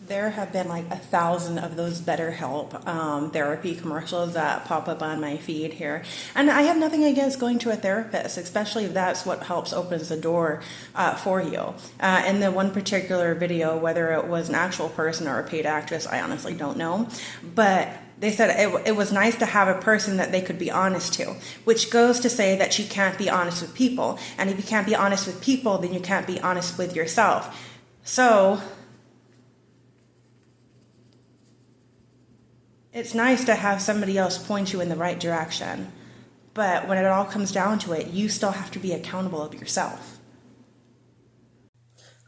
There have been like 1,000 of those BetterHelp therapy commercials that pop up on my feed here. And I have nothing against going to a therapist, especially if that's what helps opens the door for you. In the one particular video, whether it was an actual person or a paid actress, I honestly don't know. But they said it was nice to have a person that they could be honest to, which goes to say that you can't be honest with people. And if you can't be honest with people, then you can't be honest with yourself. So it's nice to have somebody else point you in the right direction, but when it all comes down to it, you still have to be accountable of yourself.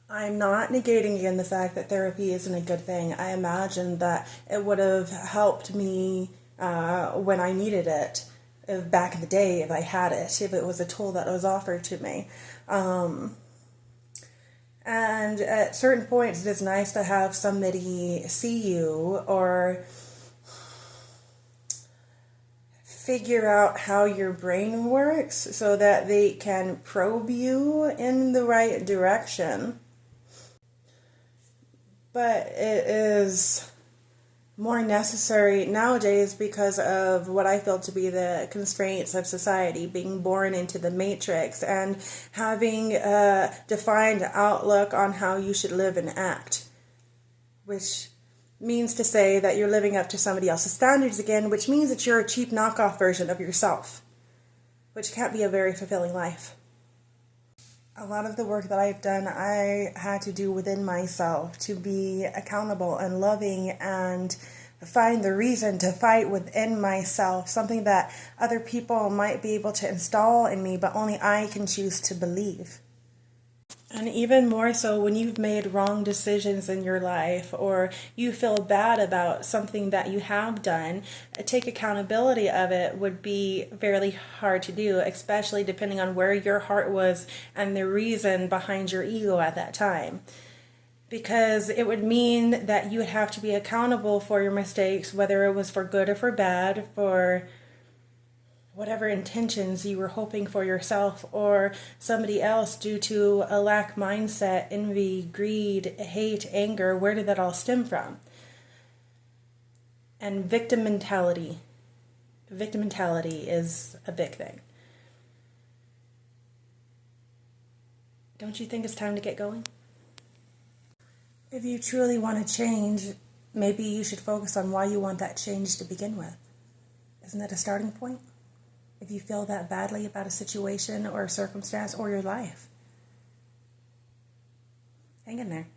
I'm not negating again the fact that therapy isn't a good thing. I imagine that it would have helped me when I needed it, back in the day, if I had it, if it was a tool that was offered to me. And at certain points, it is nice to have somebody see you or figure out how your brain works so that they can probe you in the right direction. But it is more necessary nowadays because of what I feel to be the constraints of society, being born into the matrix and having a defined outlook on how you should live and act, which means to say that you're living up to somebody else's standards again, which means that you're a cheap knockoff version of yourself, which can't be a very fulfilling life. A lot of the work that I've done, I had to do within myself to be accountable and loving and find the reason to fight within myself, something that other people might be able to install in me, but only I can choose to believe. And even more so when you've made wrong decisions in your life or you feel bad about something that you have done, take accountability of it would be fairly hard to do, especially depending on where your heart was and the reason behind your ego at that time. Because it would mean that you would have to be accountable for your mistakes, whether it was for good or for bad, for whatever intentions you were hoping for yourself or somebody else due to a lack mindset, envy, greed, hate, anger. Where did that all stem from? And victim mentality. Victim mentality is a big thing. Don't you think it's time to get going? If you truly want to change, maybe you should focus on why you want that change to begin with. Isn't that a starting point? If you feel that badly about a situation or a circumstance or your life, hang in there.